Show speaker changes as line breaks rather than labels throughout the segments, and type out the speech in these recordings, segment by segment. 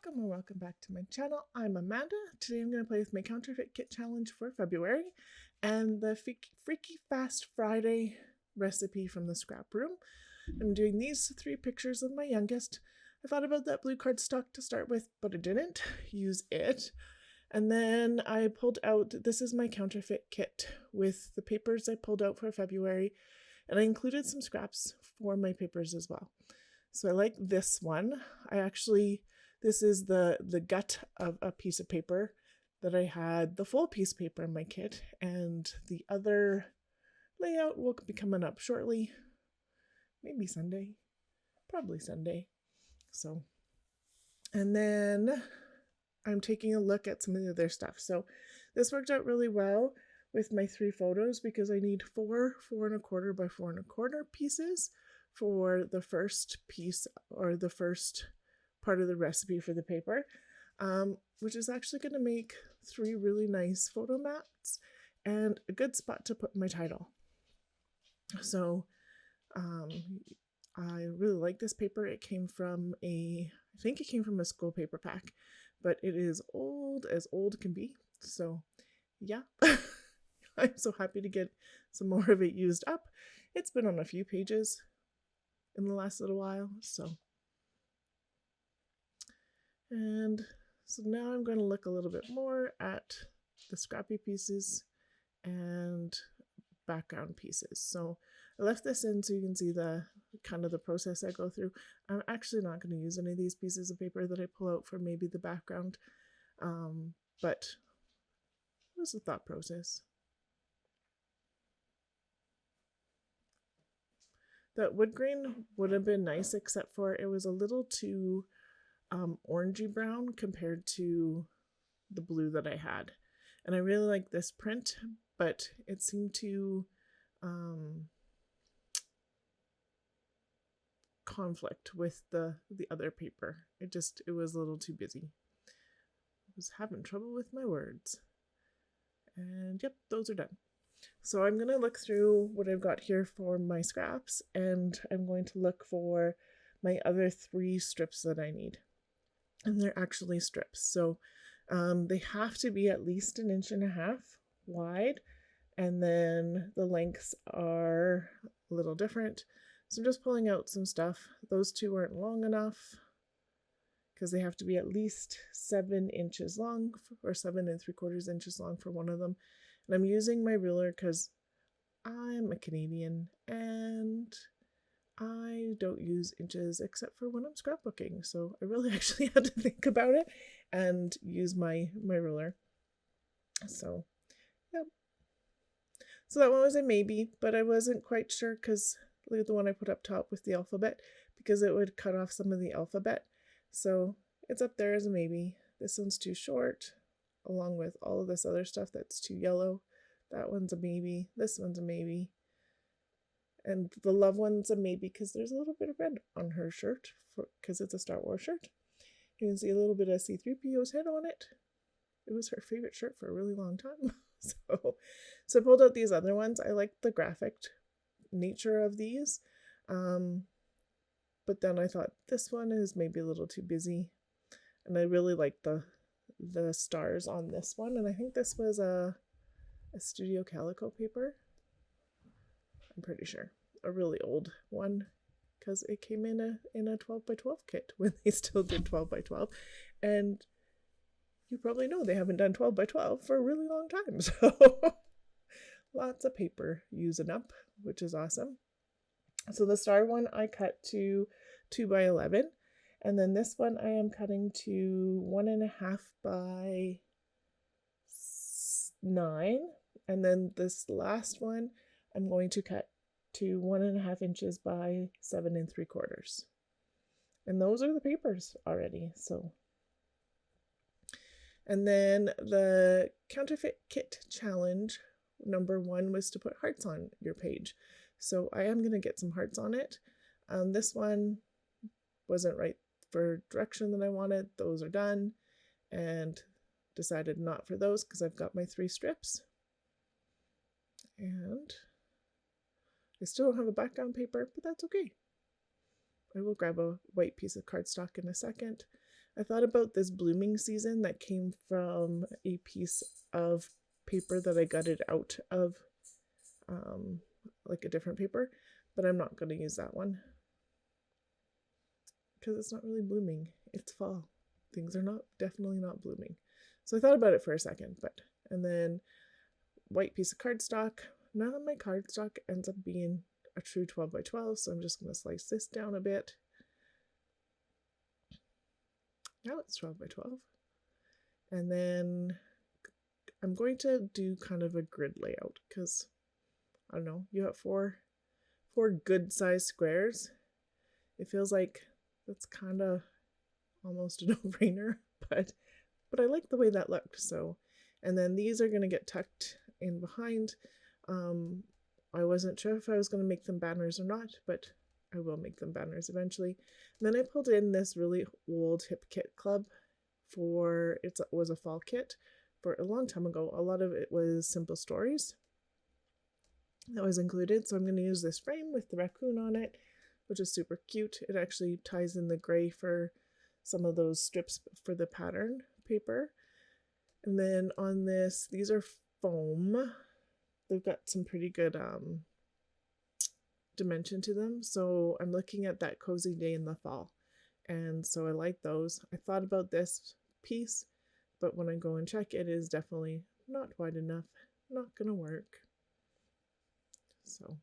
Welcome or welcome back to my channel. I'm Amanda. Today I'm going to play with my counterfeit kit challenge for February and the Freaky Fast Friday recipe from the scrap room. I'm doing these 3 pictures of my youngest. I thought about that blue cardstock to start with, but I didn't use it. And then I pulled out, this is my counterfeit kit with the papers I pulled out for February, and I included some scraps for my papers as well. So I like this one. This is the gut of a piece of paper that I had the full piece of paper in my kit, and the other layout will be coming up shortly. Maybe Sunday, probably Sunday. So, and then I'm taking a look at some of the other stuff. So this worked out really well with my 3 photos because I need 4 4¼ by 4¼ pieces for the first piece or the first part of the recipe for the paper, which is actually going to make 3 really nice photo mats and a good spot to put my title. So I really like this paper. It came from I think it came from a school paper pack, but it is old as old can be. So yeah, I'm so happy to get some more of it used up. It's been on a few pages in the last little while, so. And so now I'm going to look a little bit more at the scrappy pieces and background pieces. So I left this in so you can see the kind of the process I go through. I'm actually not going to use any of these pieces of paper that I pull out for maybe the background, but it was a thought process. That wood grain would have been nice, except for it was a little too orangey brown compared to the blue that I had. And I really like this print, but it seemed to conflict with the other paper. It was a little too busy. I was having trouble with my words. And yep, those are done. So I'm going to look through what I've got here for my scraps, and I'm going to look for my other 3 strips that I need. And they're actually strips. So they have to be at least 1.5 inches wide, and then the lengths are a little different. So I'm just pulling out some stuff. Those 2 aren't long enough because they have to be at least 7 inches long, or 7¾ inches long for one of them. And I'm using my ruler because I'm a Canadian and I don't use inches except for when I'm scrapbooking. So I really actually had to think about it and use my ruler. So, yep. So that one was a maybe, but I wasn't quite sure because look at the one I put up top with the alphabet, because it would cut off some of the alphabet. So it's up there as a maybe. This one's too short, along with all of this other stuff that's too yellow. That one's a maybe. This one's a maybe. And the love one's a maybe because there's a little bit of red on her shirt because it's a Star Wars shirt. You can see a little bit of C-3PO's head on it. It was her favorite shirt for a really long time. So I pulled out these other ones. I like the graphic nature of these. But then I thought this one is maybe a little too busy. And I really like the stars on this one. And I think this was a Studio Calico paper. I'm pretty sure a really old one, because it came in a 12 by 12 kit when they still did 12 by 12, and you probably know they haven't done 12 by 12 for a really long time. So lots of paper using up, which is awesome. So the star one I cut to 2 by 11, and then this one I am cutting to 1.5 by 9, and then this last one I'm going to cut to 1.5 inches by 7¾ And those are the papers already. So, and then the counterfeit kit challenge number 1 was to put hearts on your page. So I am going to get some hearts on it. This one wasn't right for direction that I wanted. Those are done, and decided not for those because I've got my 3 strips. And I still don't have a background paper, but that's okay. I will grab a white piece of cardstock in a second. I thought about this blooming season that came from a piece of paper that I gutted out of like a different paper, but I'm not going to use that one because it's not really blooming. It's fall. Things are definitely not blooming. So I thought about it for a second, and then white piece of cardstock. None of my cardstock ends up being a true 12 by 12, so I'm just going to slice this down a bit. Now it's 12 by 12. And then I'm going to do kind of a grid layout because, I don't know, you have four good sized squares. It feels like that's kind of almost a no-brainer, but I like the way that looked. So, and then these are going to get tucked in behind. I wasn't sure if I was going to make them banners or not, but I will make them banners eventually. And then I pulled in this really old hip kit club for, it was a fall kit for a long time ago. A lot of it was simple stories that was included. So I'm going to use this frame with the raccoon on it, which is super cute. It actually ties in the gray for some of those strips for the pattern paper. And then on this, these are foam. They've got some pretty good dimension to them. So I'm looking at that cozy day in the fall. And so I like those. I thought about this piece, but when I go and check, it is definitely not wide enough. Not gonna work. So,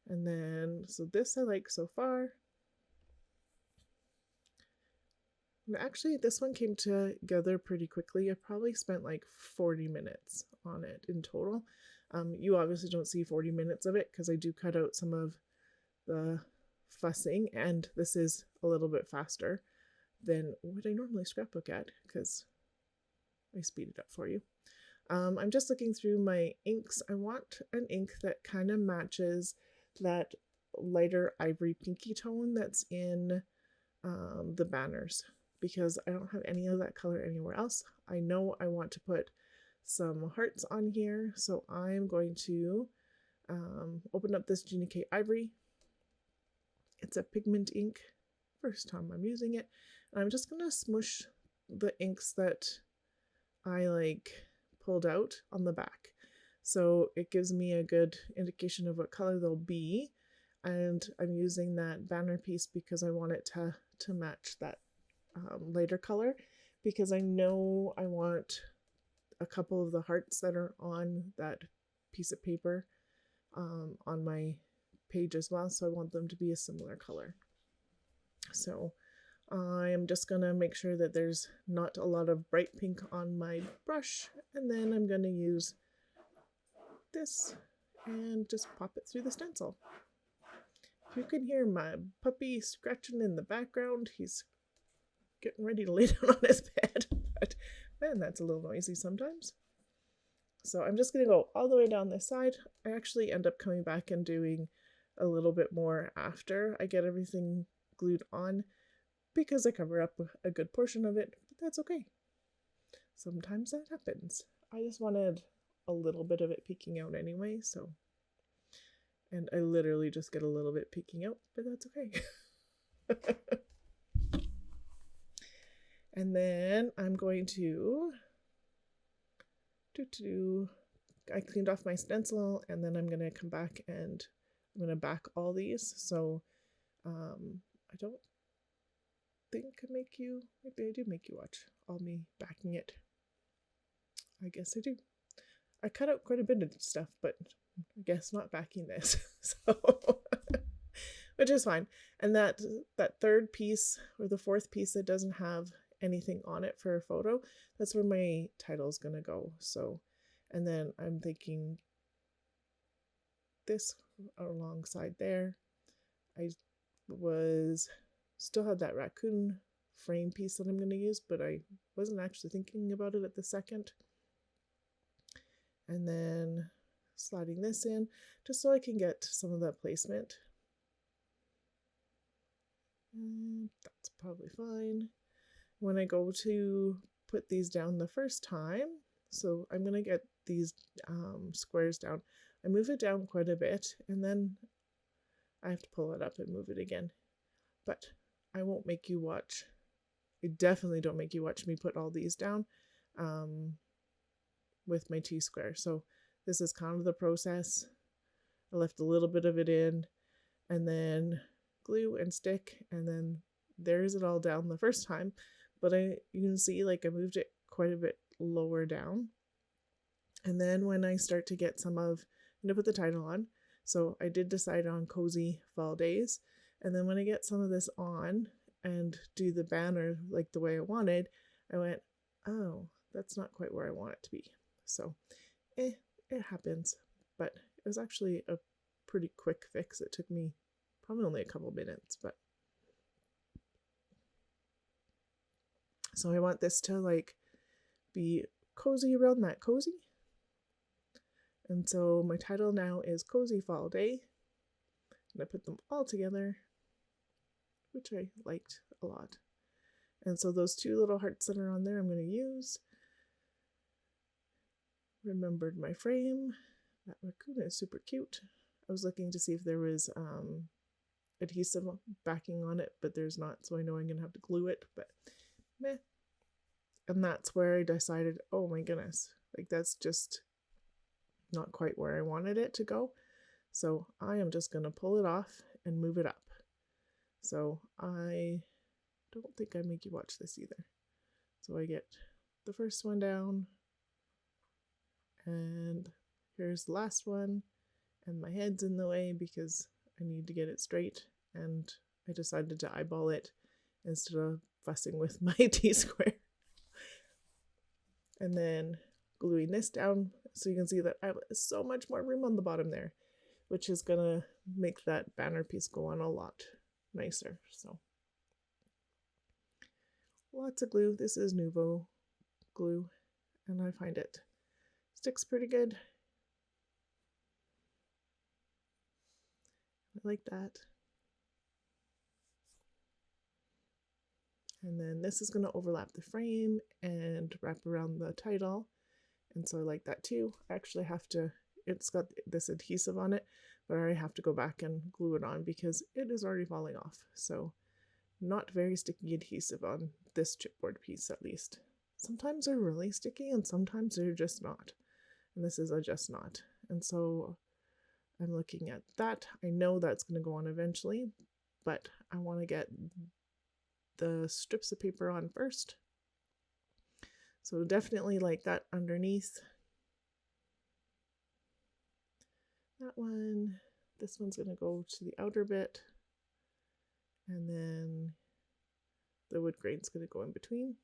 and then, so this I like so far. And actually, this one came together pretty quickly. I probably spent like 40 minutes on it in total. You obviously don't see 40 minutes of it because I do cut out some of the fussing, and this is a little bit faster than what I normally scrapbook at because I speed it up for you. I'm just looking through my inks. I want an ink that kind of matches that lighter ivory pinky tone that's in the banners, because I don't have any of that color anywhere else. I know I want to put some hearts on here, so I'm going to open up this Gina K Ivory. It's a pigment ink, first time I'm using it, and I'm just gonna smush the inks that I like pulled out on the back, so it gives me a good indication of what color they'll be. And I'm using that banner piece because I want it to match that lighter color, because I know I want a couple of the hearts that are on that piece of paper on my page as well, so I want them to be a similar color. So I am just gonna make sure that there's not a lot of bright pink on my brush, and then I'm gonna use this and just pop it through the stencil. You can hear my puppy scratching in the background. He's getting ready to lay down on his bed, but man, that's a little noisy sometimes. So I'm just going to go all the way down this side. I actually end up coming back and doing a little bit more after I get everything glued on, because I cover up a good portion of it, but that's okay. Sometimes that happens. I just wanted a little bit of it peeking out anyway, so, and I literally just get a little bit peeking out, but that's okay. And then I'm going to I cleaned off my stencil, and then I'm going to come back and I'm going to back all these. So I don't think I make you, maybe I do make you watch all me backing it. I guess I do. I cut out quite a bit of stuff, but I guess not backing this. So, which is fine. And that third piece, or the fourth piece that doesn't have anything on it for a photo, that's where my title is gonna go. So, and then I'm thinking this alongside there. I still had that raccoon frame piece that I'm gonna use, but I wasn't actually thinking about it at the second. And then sliding this in just so I can get some of that placement. That's probably fine. When I go to put these down the first time, so I'm going to get these squares down. I move it down quite a bit, and then I have to pull it up and move it again. But I won't make you watch I definitely don't make you watch me put all these down with my T-square. So this is kind of the process. I left a little bit of it in, and then glue and stick, and then there's it all down the first time. But you can see like I moved it quite a bit lower down. And then when I start to get some of, I'm going to put the title on. So I did decide on Cozy Fall Days. And then when I get some of this on and do the banner like the way I wanted, I went, oh, that's not quite where I want it to be. So it happens. But it was actually a pretty quick fix. It took me probably only a couple minutes, but so I want this to like be cozy around that cozy. And so my title now is Cozy Fall Day. And I put them all together, which I liked a lot. And so those two little hearts that are on there I'm going to use. Remembered my frame. That raccoon is super cute. I was looking to see if there was adhesive backing on it, but there's not, so I know I'm going to have to glue it, but meh. And that's where I decided, oh my goodness, like that's just not quite where I wanted it to go. So I am just going to pull it off and move it up. So I don't think I make you watch this either. So I get the first one down, and here's the last one, and my head's in the way because I need to get it straight, and I decided to eyeball it instead of fussing with my T-square. And then gluing this down so you can see that I have so much more room on the bottom there, which is gonna make that banner piece go on a lot nicer. So lots of glue. This is Nuvo glue, and I find it sticks pretty good. I like that. And then this is going to overlap the frame and wrap around the title. And so I like that too. I actually have to, it's got this adhesive on it, but I have to go back and glue it on because it is already falling off. So not very sticky adhesive on this chipboard piece at least. Sometimes they're really sticky and sometimes they're just not. And this is a just not. And so I'm looking at that. I know that's going to go on eventually, but I want to get the strips of paper on first. So definitely like that underneath. That one, this one's going to go to the outer bit, and then the wood grain's going to go in between.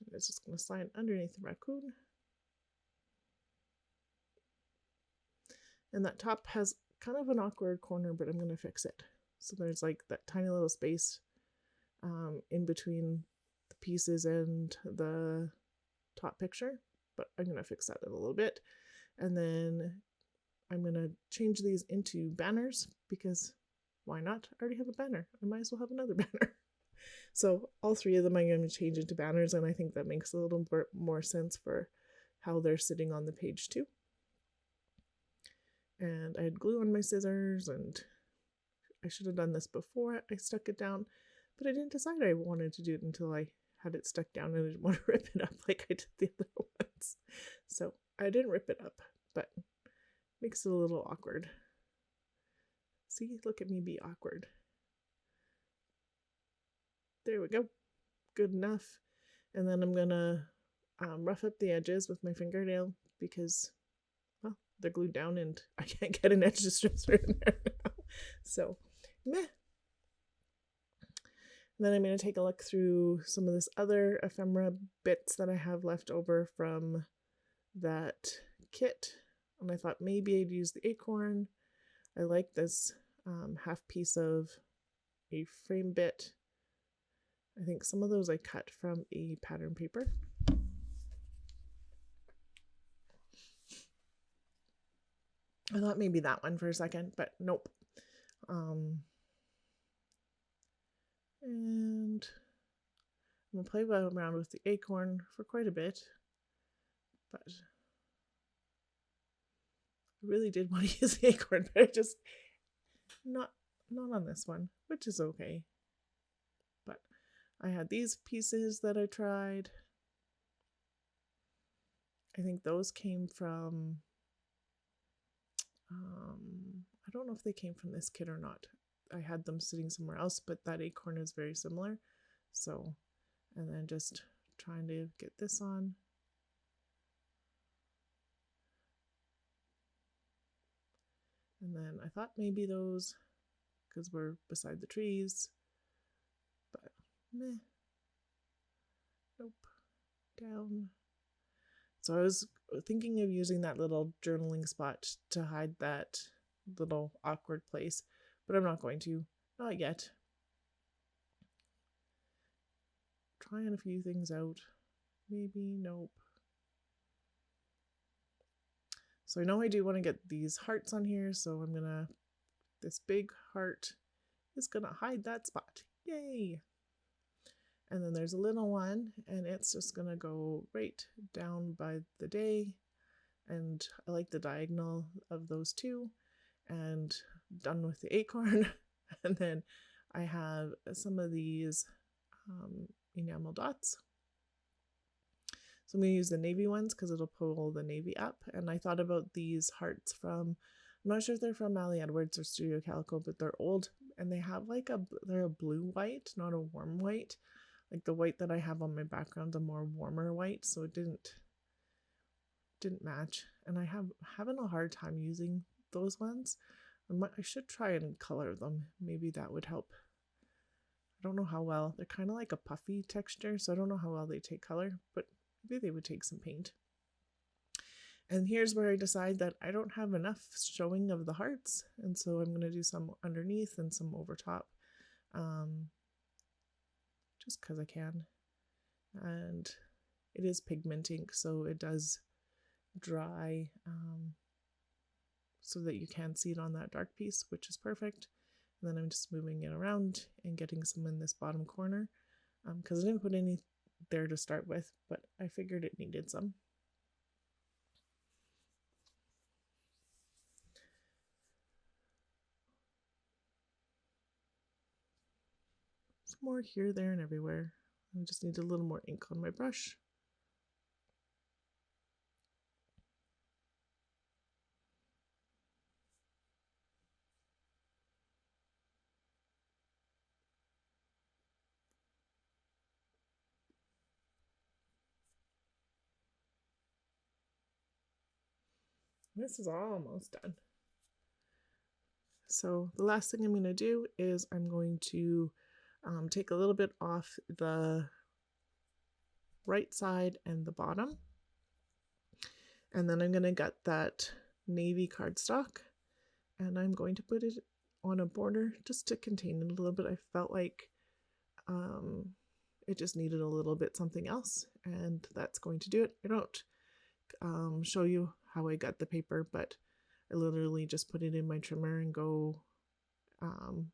And it's just going to slide underneath the raccoon. And that top has kind of an awkward corner, but I'm going to fix it. So there's like that tiny little space in between the pieces and the top picture, but I'm going to fix that in a little bit. And then I'm going to change these into banners because why not? I already have a banner. I might as well have another banner. So all three of them I'm going to change into banners, and I think that makes a little bit more sense for how they're sitting on the page too. And I had glue on my scissors, and I should have done this before I stuck it down, but I didn't decide I wanted to do it until I had it stuck down, and I didn't want to rip it up like I did the other ones. So I didn't rip it up, but makes it a little awkward. See, look at me be awkward. There we go. Good enough. And then I'm gonna rough up the edges with my fingernail because, well, they're glued down and I can't get an edge distressor in there now. So, meh. And then I'm going to take a look through some of this other ephemera bits that I have left over from that kit. And I thought maybe I'd use the acorn. I like this half piece of a frame bit. I think some of those I cut from a pattern paper. I thought maybe that one for a second, but nope. And I'm going to play around with the acorn for quite a bit, but I really did want to use the acorn, but I just not on this one, which is okay. But I had these pieces that I tried. I think those came from, I don't know if they came from this kit or not. I had them sitting somewhere else, but that acorn is very similar. So, and then just trying to get this on. And then I thought maybe those, because we're beside the trees, but meh. Nope. Down. So I was thinking of using that little journaling spot to hide that little awkward place, but I'm not going to. Not yet. Trying a few things out. Maybe, nope. So I know I do want to get these hearts on here, so I'm gonna, this big heart is gonna hide that spot. Yay! And then there's a little one, and it's just gonna go right down by the day. And I like the diagonal of those two. And done with the acorn. And then I have some of these enamel dots. So I'm going to use the navy ones because it'll pull the navy up. And I thought about these hearts from, I'm not sure if they're from Allie Edwards or Studio Calico, but they're old. And they have like they're a blue white, not a warm white. Like the white that I have on my background, a more warmer white. So it didn't match. And I having a hard time using those ones. I should try and color them. Maybe that would help. I don't know how well. They're kind of like a puffy texture, so I don't know how well they take color, but maybe they would take some paint. And here's where I decide that I don't have enough showing of the hearts, and so I'm going to do some underneath and some over top, just because I can. And it is pigment ink, so it does dry so that you can see it on that dark piece, which is perfect. And then I'm just moving it around and getting some in this bottom corner because I didn't put any there to start with, but I figured it needed some. Some more here, there, and everywhere. I just need a little more ink on my brush. This is almost done. So the last thing I'm going to do is I'm going to take a little bit off the right side and the bottom. And then I'm going to get that navy cardstock and I'm going to put it on a border just to contain it a little bit. I felt like it just needed a little bit something else, and that's going to do it. I don't show you how I got the paper, but I literally just put it in my trimmer and go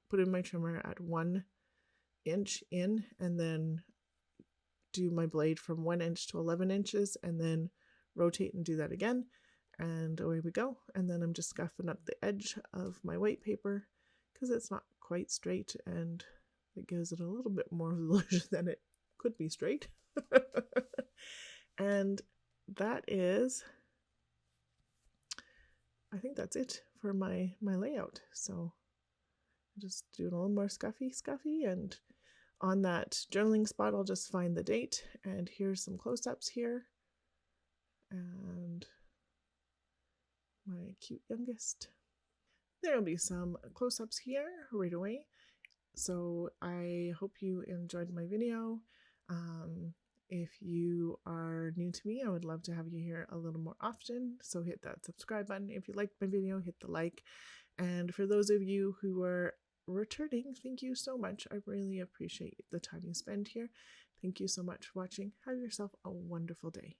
put in my trimmer at 1 inch in, and then do my blade from 1 inch to 11 inches, and then rotate and do that again, and away we go. And then I'm just scuffing up the edge of my white paper because it's not quite straight, and it gives it a little bit more illusion than it could be straight. And that is, I think that's it for my layout. So just do a little more scuffy, and on that journaling spot I'll just find the date, and here's some close-ups here and my cute youngest. There'll be some close-ups here right away. So I hope you enjoyed my video. If you are new to me, I would love to have you here a little more often. So hit that subscribe button. If you liked my video, hit the like. And for those of you who are returning, thank you so much. I really appreciate the time you spend here. Thank you so much for watching. Have yourself a wonderful day.